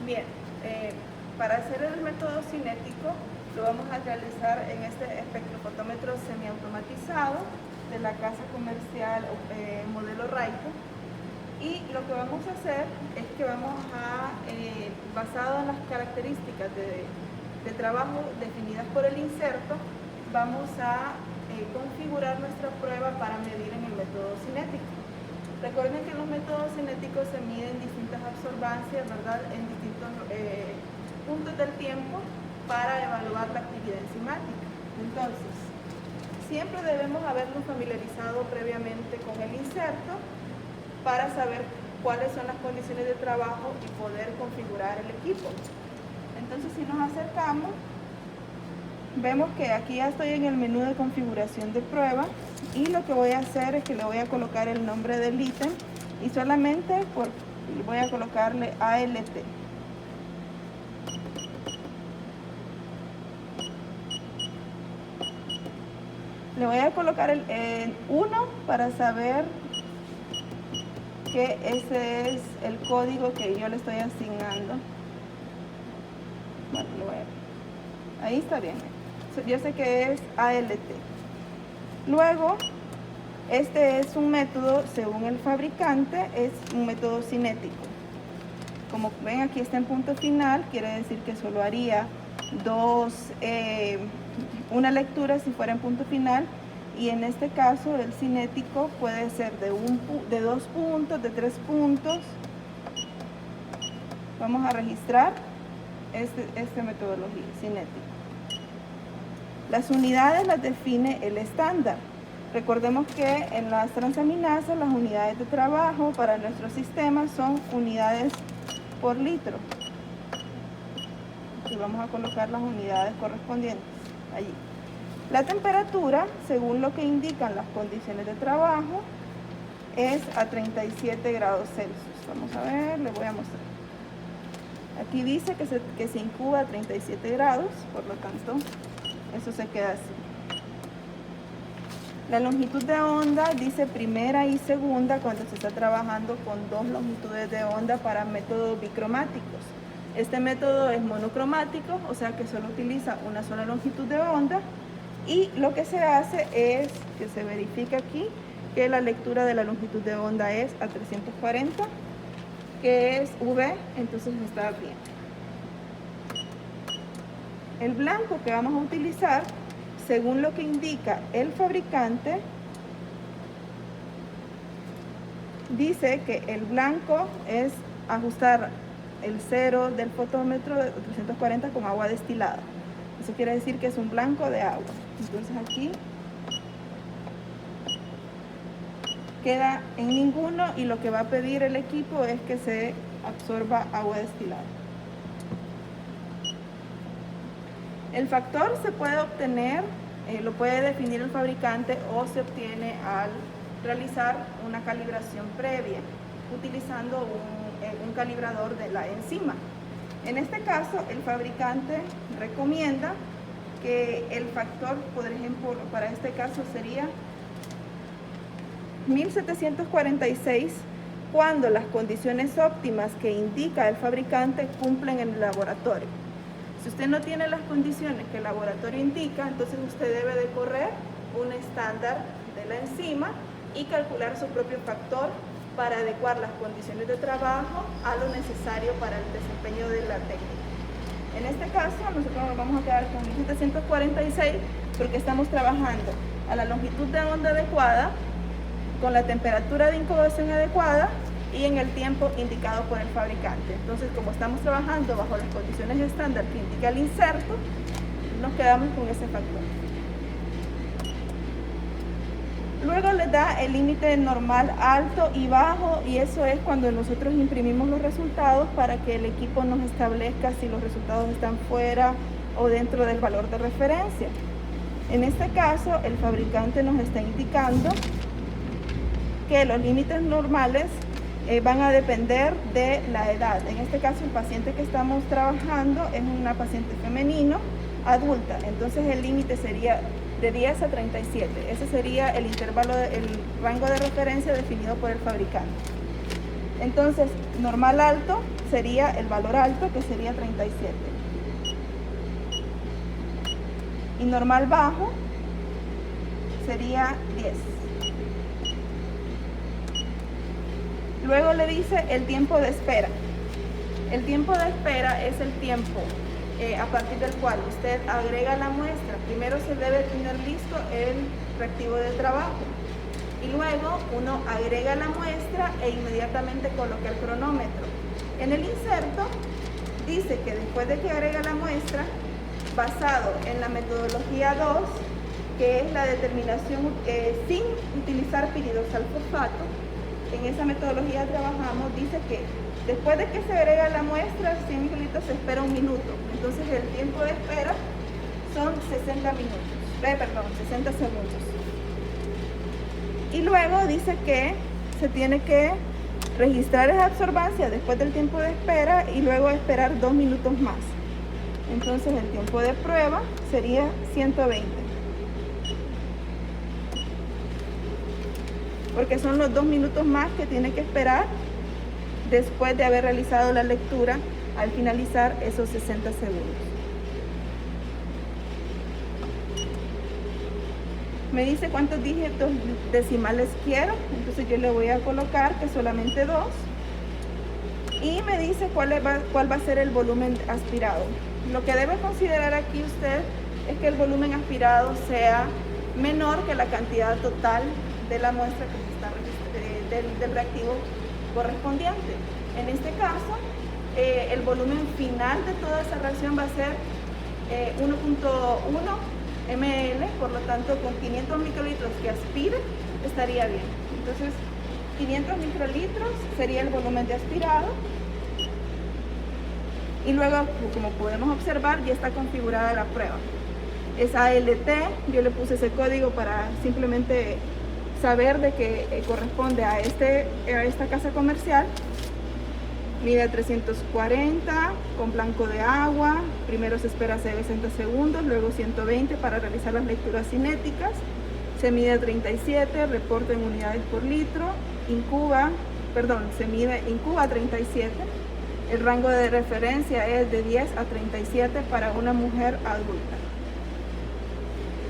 Bien, para hacer el método cinético lo vamos a realizar en este espectrofotómetro semiautomatizado de la casa comercial modelo Raico. Y lo que vamos a hacer es que vamos a, basado en las características de trabajo definidas por el inserto, vamos a configurar nuestra prueba para medir en el método cinético. Recuerden que los métodos cinéticos se miden distintas absorbancias, ¿verdad?, en distintos puntos del tiempo para evaluar la actividad enzimática. Entonces, siempre debemos habernos familiarizado previamente con el inserto para saber cuáles son las condiciones de trabajo y poder configurar el equipo. Entonces, si nos acercamos, vemos que aquí ya estoy en el menú de configuración de prueba y lo que voy a hacer es que le voy a colocar el nombre del ítem y solamente voy a colocarle ALT. Le voy a colocar el 1 para saber que ese es el código que yo le estoy asignando. Bueno, ahí está bien. Yo sé que es ALT. Luego, este es un método, según el fabricante, es un método cinético. Como ven, aquí está en punto final, quiere decir que solo haría una lectura si fuera en punto final, y en este caso el cinético puede ser de 2 puntos, de 3 puntos. Vamos a registrar esta metodología cinética. Las unidades las define el estándar. Recordemos que en las transaminasas las unidades de trabajo para nuestro sistema son unidades por litro. Y vamos a colocar las unidades correspondientes allí. La temperatura, según lo que indican las condiciones de trabajo, es a 37 grados Celsius. Vamos a ver, les voy a mostrar. Aquí dice que se incuba a 37 grados, por lo tanto, eso se queda así. La longitud de onda dice primera y segunda cuando se está trabajando con 2 longitudes de onda para métodos bicromáticos. Este método es monocromático, o sea que solo utiliza una sola longitud de onda, y lo que se hace es que se verifica aquí que la lectura de la longitud de onda es a 340, que es V, entonces está bien. El blanco que vamos a utilizar, según lo que indica el fabricante, dice que el blanco es ajustar el cero del fotómetro de 340 con agua destilada. Eso quiere decir que es un blanco de agua. Entonces aquí queda en ninguno, y lo que va a pedir el equipo es que se absorba agua destilada. El factor se puede obtener, lo puede definir el fabricante, o se obtiene al realizar una calibración previa utilizando un calibrador de la enzima. En este caso, el fabricante recomienda que el factor, por ejemplo, para este caso sería 1746 cuando las condiciones óptimas que indica el fabricante cumplen en el laboratorio. Si usted no tiene las condiciones que el laboratorio indica, entonces usted debe de correr un estándar de la enzima y calcular su propio factor para adecuar las condiciones de trabajo a lo necesario para el desempeño de la técnica. En este caso, nosotros nos vamos a quedar con 1746 porque estamos trabajando a la longitud de onda adecuada, con la temperatura de incubación adecuada y en el tiempo indicado por el fabricante. Entonces, como estamos trabajando bajo las condiciones estándar que indica el inserto, nos quedamos con ese factor. Luego les da el límite normal, alto y bajo, y eso es cuando nosotros imprimimos los resultados para que el equipo nos establezca si los resultados están fuera o dentro del valor de referencia. En este caso, el fabricante nos está indicando que los límites normales van a depender de la edad. En este caso, el paciente que estamos trabajando es una paciente femenino, adulta, entonces el límite sería de 10 a 37. Ese sería el intervalo, el rango de referencia definido por el fabricante. Entonces, normal alto sería el valor alto, que sería 37. Y normal bajo sería 10. Luego le dice el tiempo de espera. El tiempo de espera es el tiempo a partir del cual usted agrega la muestra. Primero se debe tener listo el reactivo de trabajo y luego uno agrega la muestra e inmediatamente coloca el cronómetro. En el inserto dice que después de que agrega la muestra, basado en la metodología 2, que es la determinación sin utilizar piridoxalfosfato, en esa metodología trabajamos, dice que después de que se agrega la muestra, 100 microlitros, se espera 1 minuto. Entonces el tiempo de espera son 60 segundos. Y luego dice que se tiene que registrar esa absorbancia después del tiempo de espera y luego esperar 2 minutos más. Entonces el tiempo de prueba sería 120. Porque son los 2 minutos más que tiene que esperar después de haber realizado la lectura al finalizar esos 60 segundos. Me dice cuántos dígitos decimales quiero, entonces yo le voy a colocar que solamente 2. Y me dice cuál va a ser el volumen aspirado. Lo que debe considerar aquí usted es que el volumen aspirado sea menor que la cantidad total de la muestra que está del reactivo correspondiente. En este caso, el volumen final de toda esa reacción va a ser 1.1 ml, por lo tanto con 500 microlitros que aspire estaría bien. Entonces 500 microlitros sería el volumen de aspirado y luego, como podemos observar, ya está configurada la prueba. Es ALT, yo le puse ese código para simplemente saber de que corresponde a esta casa comercial. Mide 340 con blanco de agua. Primero se espera 60 segundos, luego 120 para realizar las lecturas cinéticas. Se mide 37, reporta en unidades por litro. Incuba 37. El rango de referencia es de 10 a 37 para una mujer adulta.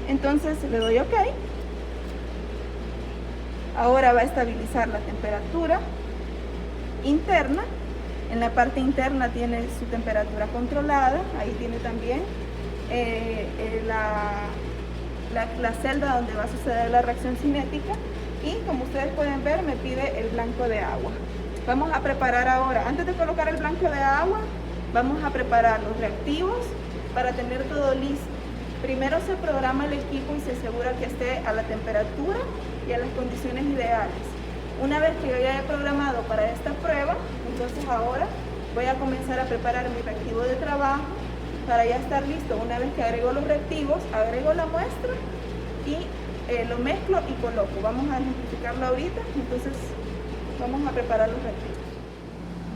Entonces le doy OK. Ahora va a estabilizar la temperatura interna. En la parte interna tiene su temperatura controlada. Ahí tiene también la celda donde va a suceder la reacción cinética. Y como ustedes pueden ver, me pide el blanco de agua. Vamos a preparar ahora, antes de colocar el blanco de agua, vamos a preparar los reactivos para tener todo listo. Primero se programa el equipo y se asegura que esté a la temperatura y a las condiciones ideales. Una vez que yo ya he programado para esta prueba, entonces ahora voy a comenzar a preparar mi reactivo de trabajo para ya estar listo. Una vez que agrego los reactivos, agrego la muestra y lo mezclo y coloco. Vamos a ejemplificarlo ahorita, entonces vamos a preparar los reactivos.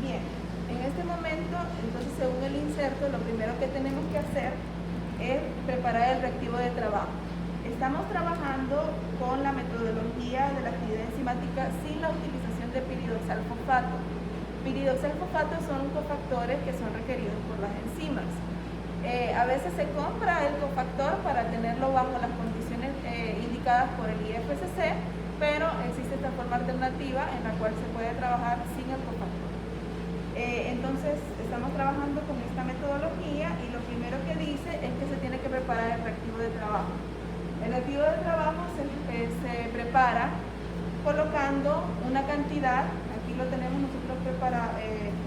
Bien, en este momento, entonces según el inserto, lo primero que tenemos que hacer es preparar el reactivo de trabajo. Estamos trabajando con la metodología de la actividad enzimática sin la utilización de piridoxalfosfato. Piridoxalfosfatos son cofactores que son requeridos por las enzimas. A veces se compra el cofactor para tenerlo bajo las condiciones indicadas por el IFSC, pero existe esta forma alternativa en la cual se puede trabajar sin el cofactor. Entonces estamos trabajando con esta metodología y lo primero que dice es que se tiene que preparar el reactivo de trabajo. El reactivo de trabajo se prepara colocando una cantidad, aquí lo tenemos nosotros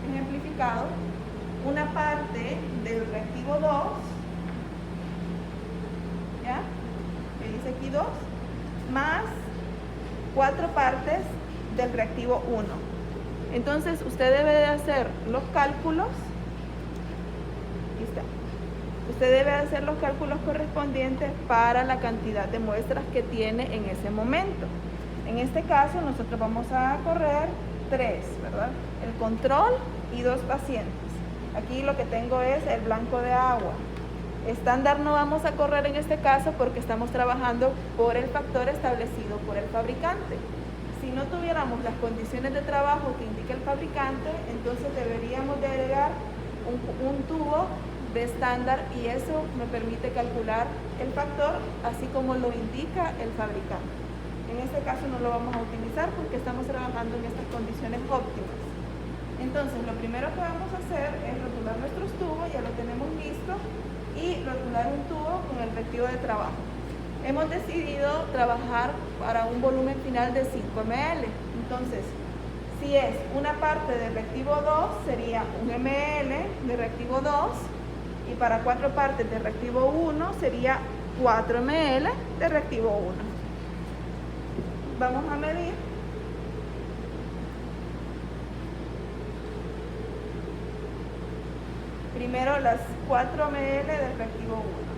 ejemplificado, una parte del reactivo 2, ¿ya? Que dice aquí 2, más 4 partes del reactivo 1. Entonces usted debe de hacer los cálculos, aquí está. Usted debe hacer los cálculos correspondientes para la cantidad de muestras que tiene en ese momento. En este caso nosotros vamos a correr 3, ¿verdad? El control y 2 pacientes. Aquí lo que tengo es el blanco de agua. Estándar no vamos a correr en este caso porque estamos trabajando por el factor establecido por el fabricante. Si no tuviéramos las condiciones de trabajo que indica el fabricante, entonces deberíamos de agregar un tubo de estándar y eso me permite calcular el factor así como lo indica el fabricante. En este caso no lo vamos a utilizar porque estamos trabajando en estas condiciones óptimas. Entonces lo primero que vamos a hacer es rotular nuestros tubos, ya lo tenemos listo, y rotular un tubo con el reactivo de trabajo. Hemos decidido trabajar para un volumen final de 5 ml. Entonces, si es una parte de reactivo 2, sería 1 ml de reactivo 2. Y para 4 partes de reactivo 1, sería 4 ml de reactivo 1. Vamos a medir. Primero las 4 ml de reactivo 1.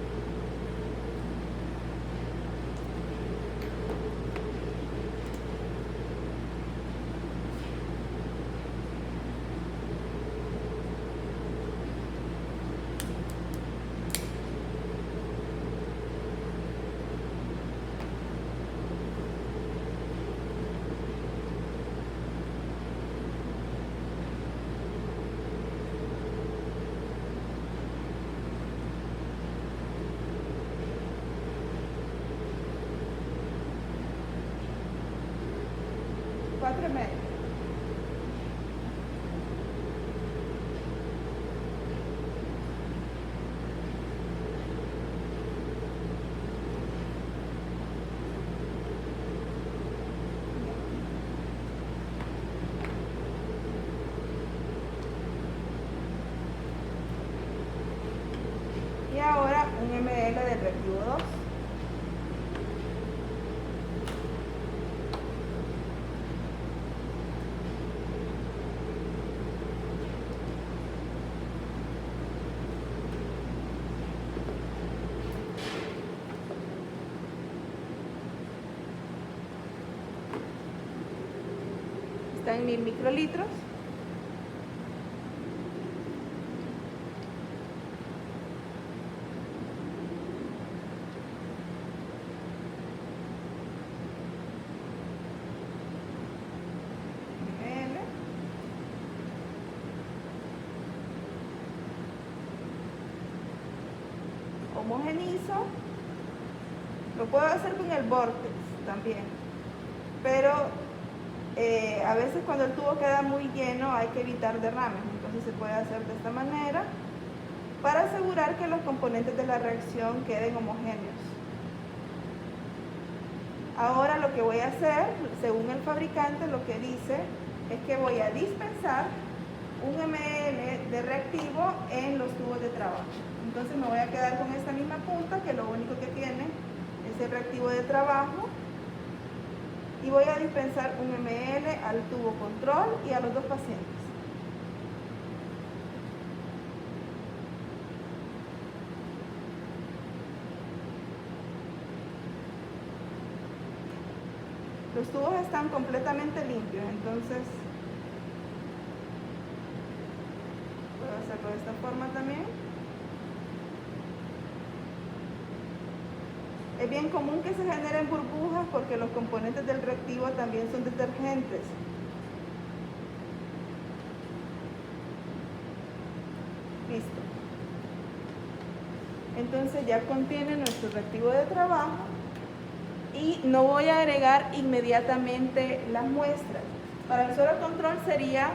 Y ahora 1 ml del reactivo 2. Está en 1000 microlitros. Homogenizo. Lo puedo hacer con el vortex también, pero a veces cuando el tubo queda muy lleno hay que evitar derrames, entonces se puede hacer de esta manera para asegurar que los componentes de la reacción queden homogéneos. Ahora lo que voy a hacer, según el fabricante, lo que dice es que voy a dispensar 1 ml de reactivo en los tubos de trabajo. Entonces me voy a quedar con esta misma punta, que lo único que tiene es el reactivo de trabajo, y voy a dispensar 1 ml al tubo control y a los dos pacientes. Los tubos están completamente limpios, entonces puedo hacerlo de esta forma también. Es bien común que se generen burbujas porque los componentes del reactivo también son detergentes. Listo. Entonces ya contiene nuestro reactivo de trabajo y no voy a agregar inmediatamente las muestras. Para el suero control sería,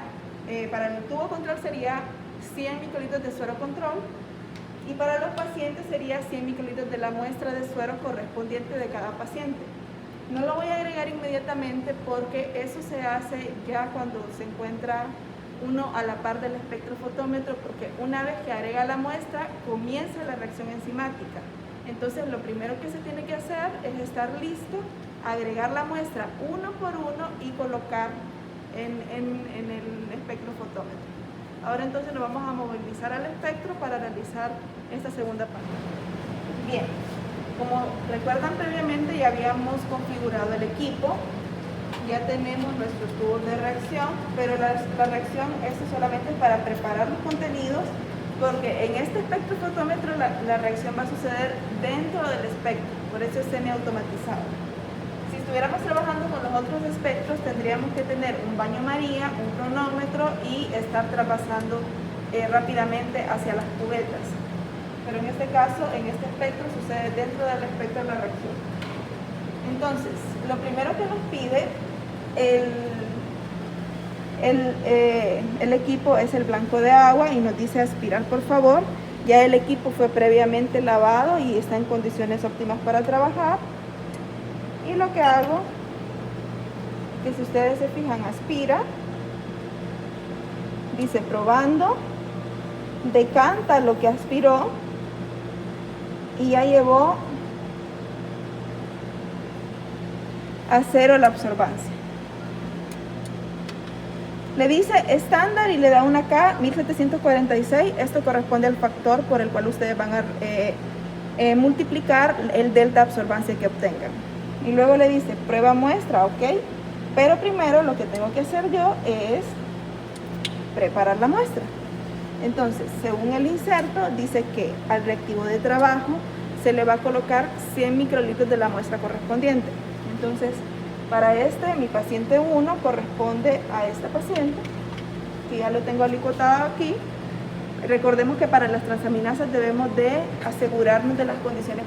para el tubo control sería 100 microlitros de suero control. Y para los pacientes sería 100 microlitros de la muestra de suero correspondiente de cada paciente. No lo voy a agregar inmediatamente porque eso se hace ya cuando se encuentra uno a la par del espectrofotómetro, porque una vez que agrega la muestra comienza la reacción enzimática. Entonces lo primero que se tiene que hacer es estar listo, agregar la muestra uno por uno y colocar en el espectrofotómetro. Ahora entonces lo vamos a movilizar al espectro para realizar esta segunda parte. Bien, como recuerdan previamente ya habíamos configurado el equipo, ya tenemos nuestros tubos de reacción, pero la reacción es solamente para preparar los contenidos, porque en este espectrofotómetro la reacción va a suceder dentro del espectro, por eso es semiautomatizado. Si estuviéramos trabajando con los otros espectros, tendríamos que tener un baño María, un cronómetro y estar traspasando rápidamente hacia las cubetas. Pero en este caso, en este espectro, sucede dentro del espectro de la reacción. Entonces, lo primero que nos pide el equipo es el blanco de agua y nos dice aspirar, por favor. Ya el equipo fue previamente lavado y está en condiciones óptimas para trabajar. Y lo que hago, que si ustedes se fijan, aspira, dice probando, decanta lo que aspiró y ya llevó a 0 la absorbancia. Le dice estándar y le da una K 1746. Esto corresponde al factor por el cual ustedes van a multiplicar el delta absorbancia que obtengan. Y luego le dice prueba muestra, ok. Pero primero lo que tengo que hacer yo es preparar la muestra. Entonces, según el inserto, dice que al reactivo de trabajo se le va a colocar 100 microlitros de la muestra correspondiente. Entonces, para mi paciente 1 corresponde a esta paciente, que ya lo tengo alicotado aquí. Recordemos que para las transaminasas debemos de asegurarnos de las condiciones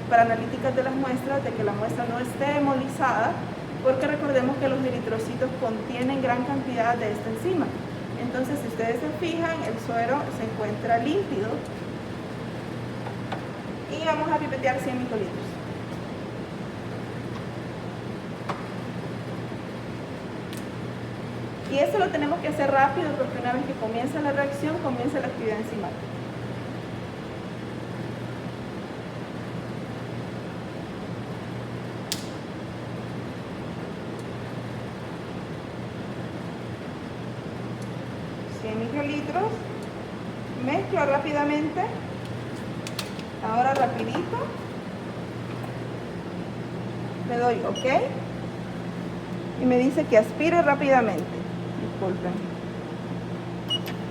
preanalíticas de las muestras, de que la muestra no esté hemolizada, porque recordemos que los eritrocitos contienen gran cantidad de esta enzima. Entonces, si ustedes se fijan, el suero se encuentra límpido y vamos a pipetear 100 microlitros. Y eso lo tenemos que hacer rápido porque una vez que comienza la reacción, comienza la actividad enzimática. Microlitros, mezclo rápidamente, ahora rapidito, le doy OK y me dice que aspire rápidamente. Disculpen,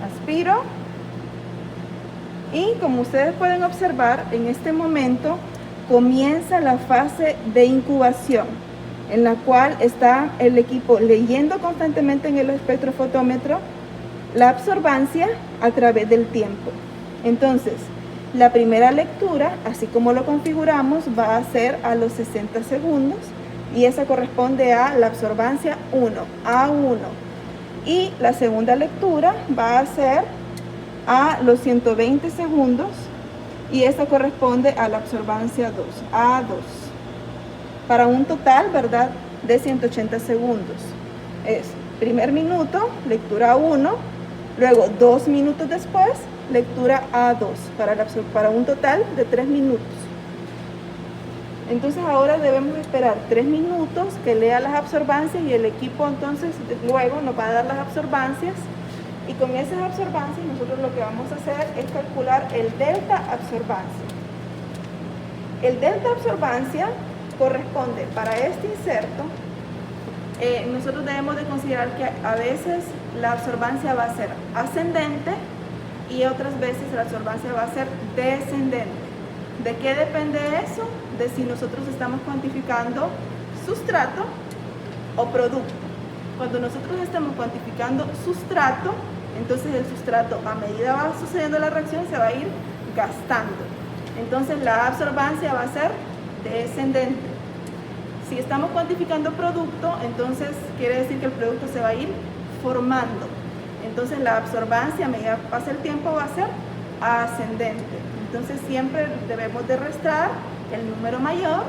aspiro y como ustedes pueden observar, en este momento comienza la fase de incubación, en la cual está el equipo leyendo constantemente en el espectrofotómetro la absorbancia a través del tiempo. Entonces, la primera lectura, así como lo configuramos, va a ser a los 60 segundos y esa corresponde a la absorbancia 1, A1. Y la segunda lectura va a ser a los 120 segundos y esa corresponde a la absorbancia 2, A2. Para un total, ¿verdad?, de 180 segundos. Es primer minuto, lectura 1, luego 2 minutos después, lectura A2, para un total de 3 minutos. Entonces ahora debemos esperar 3 minutos que lea las absorbancias y el equipo entonces luego nos va a dar las absorbancias y con esas absorbancias nosotros lo que vamos a hacer es calcular el delta absorbancia. El delta absorbancia corresponde para este inserto. Nosotros debemos de considerar que a veces la absorbancia va a ser ascendente y otras veces la absorbancia va a ser descendente. ¿De qué depende eso? De si nosotros estamos cuantificando sustrato o producto. Cuando nosotros estamos cuantificando sustrato, entonces el sustrato a medida va sucediendo la reacción se va a ir gastando. Entonces la absorbancia va a ser descendente. Si estamos cuantificando producto, entonces quiere decir que el producto se va a ir formando. Entonces la absorbancia a medida que pasa el tiempo va a ser ascendente. Entonces siempre debemos de restar el número mayor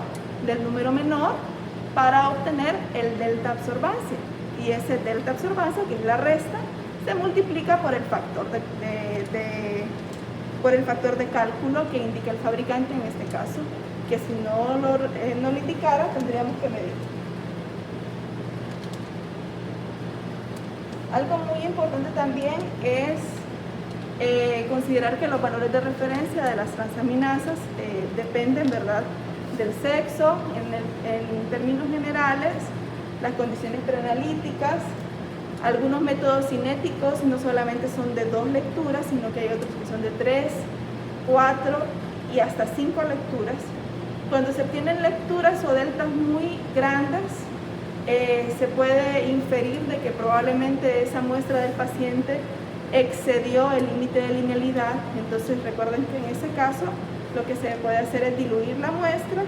del número menor para obtener el delta absorbancia. Y ese delta absorbancia, que es la resta, se multiplica por el factor de cálculo que indica el fabricante en este caso, que si no lo indicara tendríamos que medir. Algo muy importante también es considerar que los valores de referencia de las transaminasas dependen, ¿verdad?, del sexo, en términos generales, las condiciones preanalíticas. Algunos métodos cinéticos no solamente son de 2 lecturas, sino que hay otros que son de 3, 4 y hasta 5 lecturas. Cuando se obtienen lecturas o deltas muy grandes, se puede inferir de que probablemente esa muestra del paciente excedió el límite de linealidad. Entonces recuerden que en ese caso lo que se puede hacer es diluir la muestra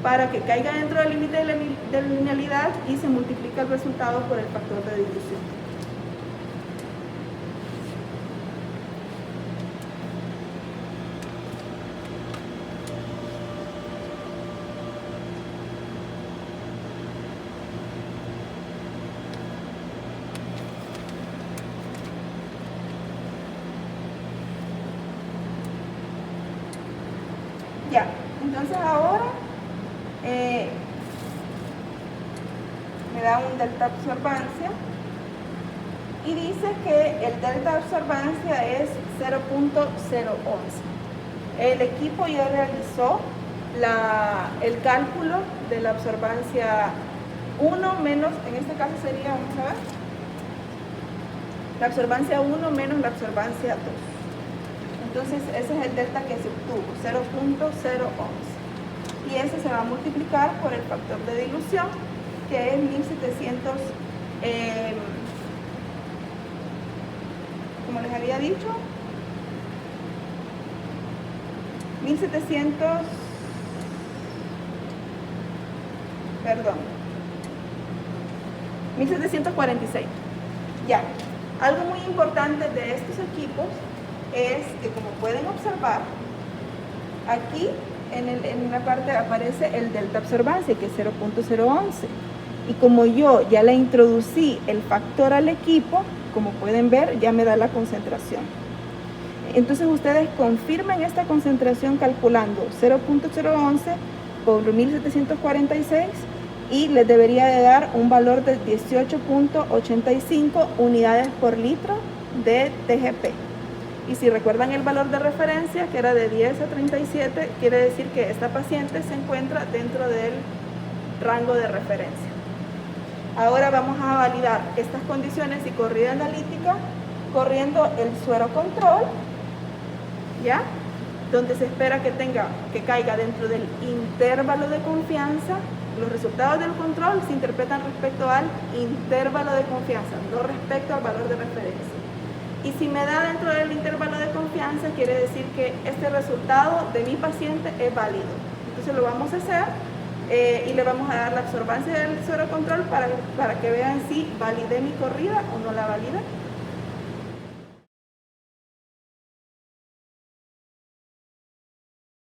para que caiga dentro del límite de linealidad y se multiplica el resultado por el factor de dilución. Ya, entonces ahora me da un delta absorbancia y dice que el delta absorbancia es 0.011. El equipo ya realizó el cálculo de la absorbancia 1 menos, en este caso sería, vamos a ver, la absorbancia 1 menos la absorbancia 2. Entonces ese es el delta que se obtuvo, 0.011. Y ese se va a multiplicar por el factor de dilución, que es 1700, como les había dicho, 1746. Ya, algo muy importante de estos equipos es que, como pueden observar, aquí en una parte aparece el delta absorbancia, que es 0.011. Y como yo ya le introducí el factor al equipo, como pueden ver, ya me da la concentración. Entonces ustedes confirmen esta concentración calculando 0.011 por 1746 y les debería de dar un valor de 18.85 unidades por litro de TGP. Y si recuerdan el valor de referencia, que era de 10 a 37, quiere decir que esta paciente se encuentra dentro del rango de referencia. Ahora vamos a validar estas condiciones y corrida analítica corriendo el suero control, ¿ya? Donde se espera que caiga dentro del intervalo de confianza. Los resultados del control se interpretan respecto al intervalo de confianza, no respecto al valor de referencia. Y si me da dentro del intervalo de confianza, quiere decir que este resultado de mi paciente es válido. Entonces lo vamos a hacer y le vamos a dar la absorbancia del suero control para que vean si validé mi corrida o no la validé.